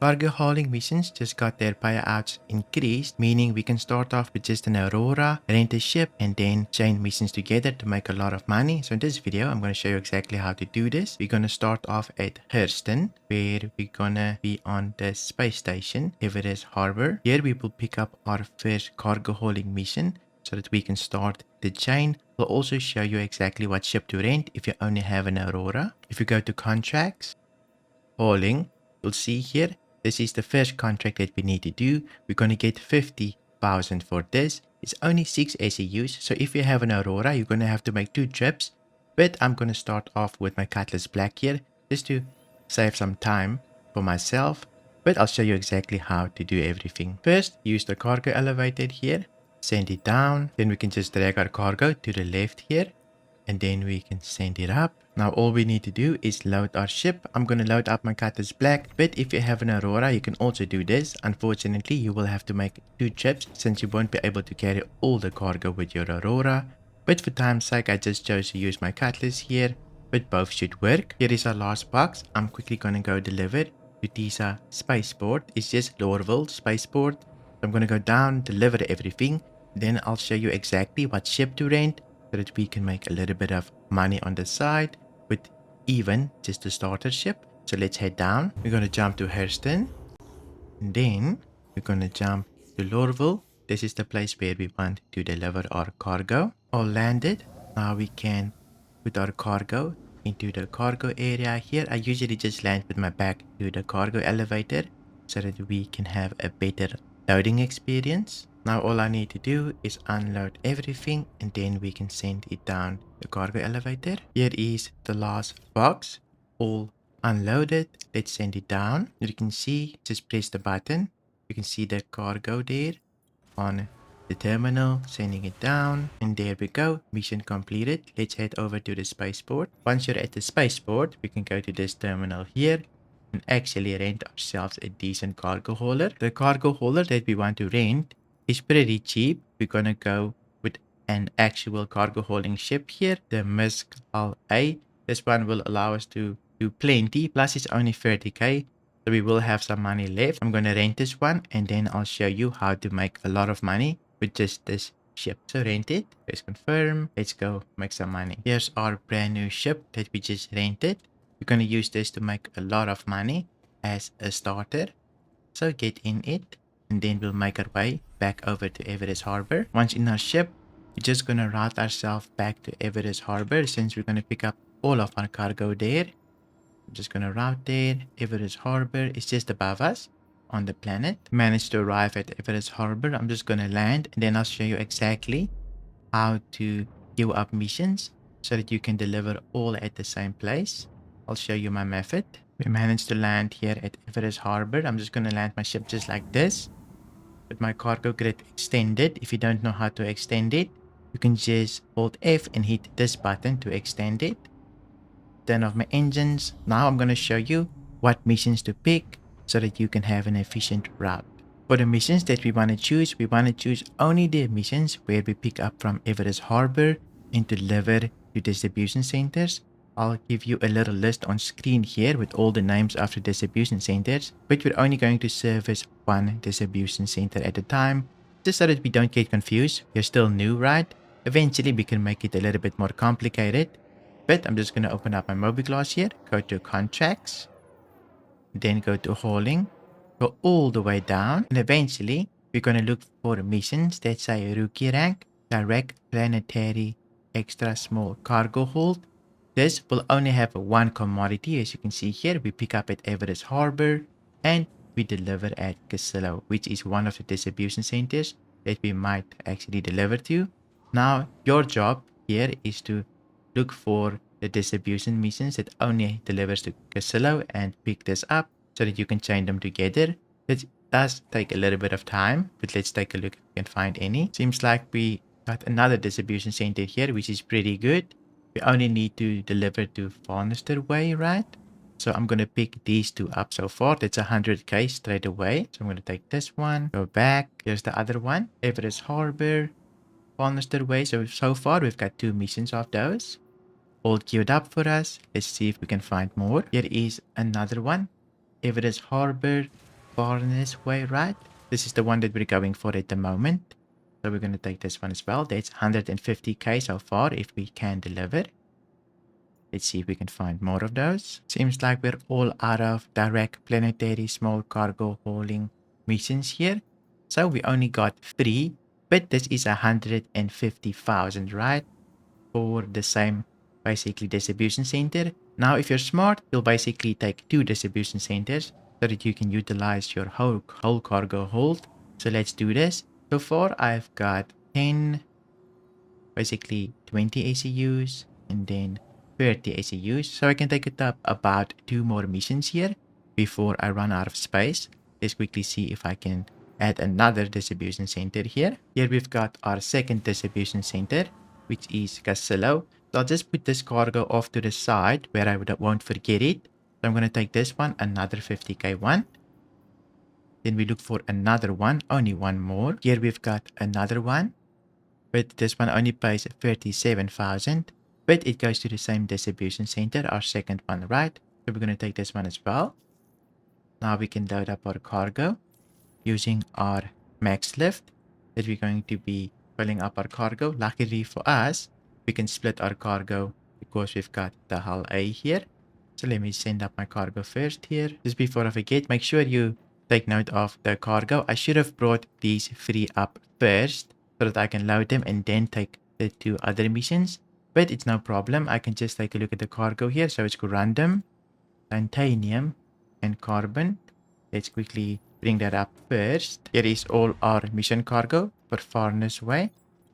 Cargo hauling missions just got their payouts increased, meaning we can start off with just an Aurora, rent a ship, and then chain missions together to make a lot of money. So in this video, I'm going to show you exactly how to do this. We're going to start off at Hurston, where we're going to be on the space station, Everest Harbor. Here we will pick up our first cargo hauling mission so that we can start the chain. We'll also show you exactly what ship to rent if you only have an Aurora. If you go to contracts, hauling, you'll see here, this is the first contract that we need to do. We're going to get 50,000 for this. It's only 6 SEUs, so if you have an Aurora, you're going to have to make 2 trips. But I'm going to start off with my Cutlass Black here, just to save some time for myself. But I'll show you exactly how to do everything. First, use the cargo elevator here, send it down. Then we can just drag our cargo to the left here, and then we can send it up. Now all we need to do is load our ship. I'm going to load up my Cutlass Black, but if you have an Aurora, you can also do this. Unfortunately, you will have to make 2 trips since you won't be able to carry all the cargo with your Aurora. But for time's sake, I just chose to use my Cutlass here, but both should work. Here is our last box. I'm quickly going to go deliver to Tisa Spaceport. It's just Lorville Spaceport. So I'm going to go down, deliver everything. Then I'll show you exactly what ship to rent, so that we can make a little bit of money on the side with even just the starter ship. So let's head down. We're going to jump to Hurston, and then we're going to jump to Lorville. This is the place where we want to deliver our cargo. All landed. Now we can put our cargo into the cargo area here. I usually just land with my back to the cargo elevator so that we can have a better loading experience. Now all I need to do is unload everything, and then we can send it down the cargo elevator. Here is the last box, all unloaded. Let's send it down. You can see, just press the button. You can see the cargo there on the terminal, sending it down, and there we go, mission completed. Let's head over to the spaceport. Once you're at the spaceport, we can go to this terminal here and actually rent ourselves a decent cargo hauler. The cargo hauler that we want to rent is pretty cheap. We're gonna go with an actual cargo hauling ship here, the Misk A. This one will allow us to do plenty, plus it's only 30k, so we will have some money left. I'm gonna rent this one, and then I'll show you how to make a lot of money with just this ship. So rent it, press confirm, let's go make some money. Here's our brand new ship that we just rented. We're gonna use this to make a lot of money as a starter, so get in it, and then we'll make our way back over to Everest Harbor. Once in our ship, we're just gonna route ourselves back to Everest Harbor since we're gonna pick up all of our cargo there. I'm just gonna route there. Everest Harbor is just above us on the planet. Managed to arrive at Everest Harbor. I'm just gonna land, and then I'll show you exactly how to queue up missions so that you can deliver all at the same place. I'll show you my method. We managed to land here at Everest Harbor. I'm just gonna land my ship just like this, with my cargo grid extended. If you don't know how to extend it, you can just hold F and hit this button to extend it. Turn off my engines. Now I'm going to show you what missions to pick so that you can have an efficient route. For the missions that we want to choose only the missions where we pick up from Everest Harbor and deliver to distribution centers. I'll give you a little list on screen here with all the names of the distribution centers, but we're only going to service one distribution center at a time, just so that we don't get confused. You're still new, right? Eventually we can make it a little bit more complicated, but I'm just going to open up my Mobiglass here, go to contracts, then go to hauling, go all the way down, and eventually we're going to look for missions that say rookie rank, direct planetary, extra small cargo hold. This will only have one commodity. As you can see here, we pick up at Everest Harbor and we deliver at Castillo, which is one of the distribution centers that we might actually deliver to. Now, your job here is to look for the distribution missions that only delivers to Castillo and pick this up so that you can chain them together. It does take a little bit of time, but let's take a look if we can find any. Seems like we got another distribution center here, which is pretty good. We only need to deliver to Farnester Way, right? So I'm going to pick these two up so far. That's 100k straight away. So I'm going to take this one, go back. Here's the other one, Everest Harbor, Farnester Way. So far we've got 2 missions of those all queued up for us. Let's see if we can find more. Here is another one, Everest Harbor, farthest way, right? This is the one that we're going for at the moment. So we're going to take this one as well. That's 150k so far if we can deliver. Let's see if we can find more of those. Seems like we're all out of direct planetary small cargo hauling missions here. So we only got 3, but this is 150,000, right? For the same basically distribution center. Now if you're smart, you'll basically take 2 distribution centers so that you can utilize your whole cargo hold. So let's do this. So far I've got 10, basically 20 ACUs and then 30 ACUs. So I can take it up about 2 more missions here before I run out of space. Let's quickly see if I can add another distribution center here. Here we've got our second distribution center, which is Casillo. So I'll just put this cargo off to the side where I won't forget it. So I'm going to take this one, another 50k one. Then we look for another one, only one more. Here we've got another one, but this one only pays 37,000. But it goes to the same distribution center, our second one, right? So we're going to take this one as well. Now we can load up our cargo using our max lift that we're going to be filling up our cargo. Luckily for us, we can split our cargo because we've got the hull A here. So let me send up my cargo first here. Just before I forget, make sure you take note of the cargo. I should have brought these 3 up first so that I can load them and then take the 2 other missions. But it's no problem. I can just take a look at the cargo here. So it's random, titanium, and carbon. Let's quickly bring that up first. Here is all our mission cargo for farthest way.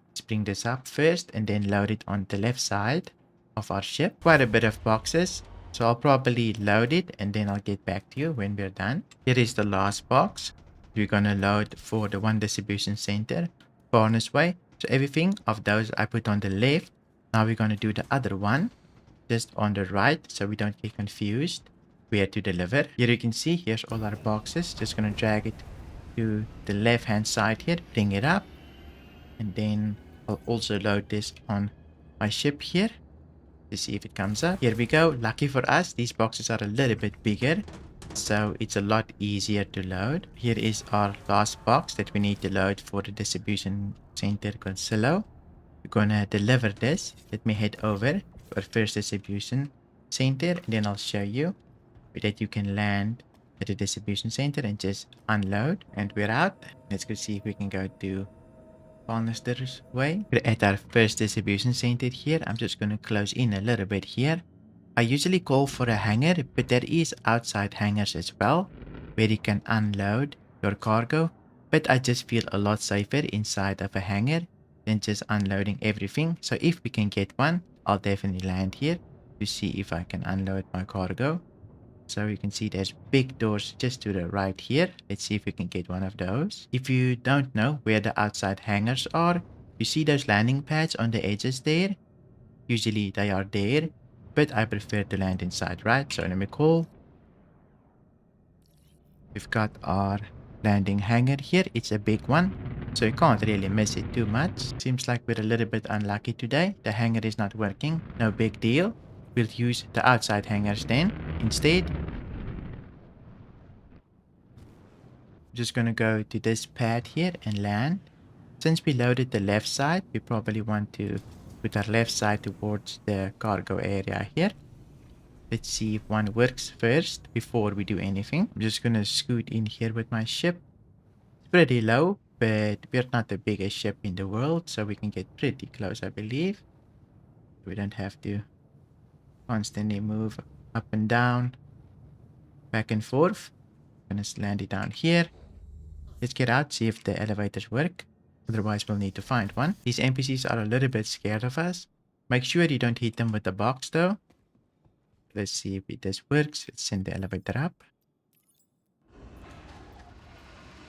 Let's bring this up first and then load it on the left side of our ship. Quite a bit of boxes. So I'll probably load it and then I'll get back to you when we're done. Here is the last box. We're going to load for the one distribution center farthest way. So everything of those I put on the left. Now we're going to do the other one just on the right so we don't get confused where to deliver. Here you can see, here's all our boxes. Just going to drag it to the left hand side here, bring it up, and then I'll also load this on my ship here to see if it comes up. Here we go. Lucky for us, these boxes are a little bit bigger, so it's a lot easier to load. Here is our last box that we need to load for the distribution center Consilo. We're gonna deliver this. Let me head over to our first distribution center and then I'll show you that you can land at the distribution center and just unload, and we're out. Let's go see if we can go to Farnester's way. We're at our first distribution center here. I'm just going to close in a little bit here. I usually call for a hangar, but there is outside hangars as well where you can unload your cargo, but I just feel a lot safer inside of a hangar than just unloading everything. So if we can get one, I'll definitely land here to see if I can unload my cargo. So you can see there's big doors just to the right here. Let's see if we can get one of those. If you don't know where the outside hangars are, you see those landing pads on the edges there. Usually they are there, but I prefer to land inside, right? So let me call. We've got our landing hangar here. It's a big one, so you can't really miss it too much. Seems like we're a little bit unlucky today. The hangar is not working. No big deal. We'll use the outside hangars then instead. Just gonna go to this pad here and land. Since we loaded the left side, we probably want to put our left side towards the cargo area here. Let's see if one works first before we do anything. I'm just gonna scoot in here with my ship. It's pretty low, but we're not the biggest ship in the world, so we can get pretty close, I believe. We don't have to constantly move up and down, back and forth. I'm gonna land it down here. Let's get out, see if the elevators work. Otherwise, we'll need to find one. These NPCs are a little bit scared of us. Make sure you don't hit them with the box though. Let's see if this works. Let's send the elevator up.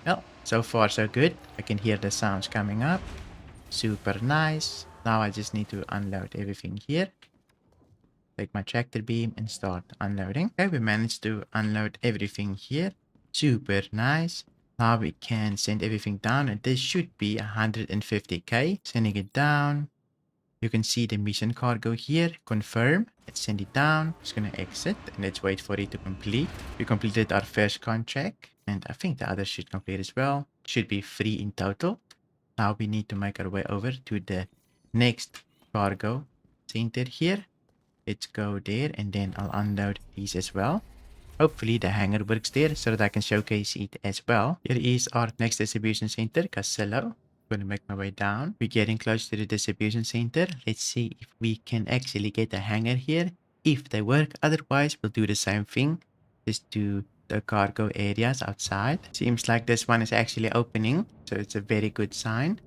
Well, so far so good. I can hear the sounds coming up. Super nice. Now I just need to unload everything here. Take my tractor beam and start unloading. Okay, we managed to unload everything here. Super nice. Now we can send everything down, and this should be 150k. Sending it down. You can see the mission cargo here. Confirm. Let's send it down. Just gonna exit and let's wait for it to complete. We completed our first contract. And I think the others should complete as well. Should be 3 in total. Now we need to make our way over to the next cargo center here. Let's go there and then I'll unload these as well. Hopefully the hangar works there so that I can showcase it as well. Here is our next distribution center, Casello. I'm going to make my way down. We're getting close to the distribution center. Let's see if we can actually get a hangar here. If they work, otherwise we'll do the same thing. Just do the cargo areas outside. Seems like this one is actually opening, so it's a very good sign.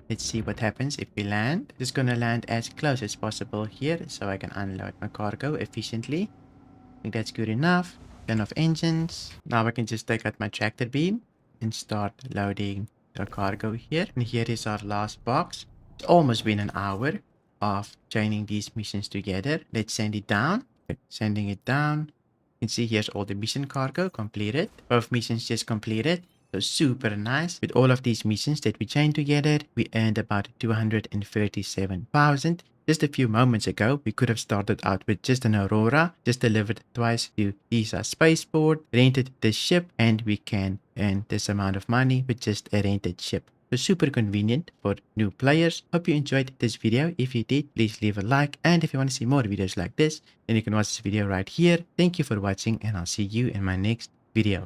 Let's see what happens if we land. Just gonna land as close as possible here so I can unload my cargo efficiently. I think that's good enough. Turn off engines. Now I can just take out my tractor beam and start loading the cargo here. And here is our last box. It's almost been an hour of joining these missions together. Let's send it down. Sending it down. You can see here's all the mission cargo completed. Both missions just completed. So super nice. With all of these missions that we chained together, we earned about 237,000. Just a few moments ago, we could have started out with just an Aurora, just delivered twice to ESA spaceport, rented the ship, and we can earn this amount of money with just a rented ship. So super convenient for new players. Hope you enjoyed this video. If you did, please leave a like. And if you want to see more videos like this, then you can watch this video right here. Thank you for watching and I'll see you in my next video.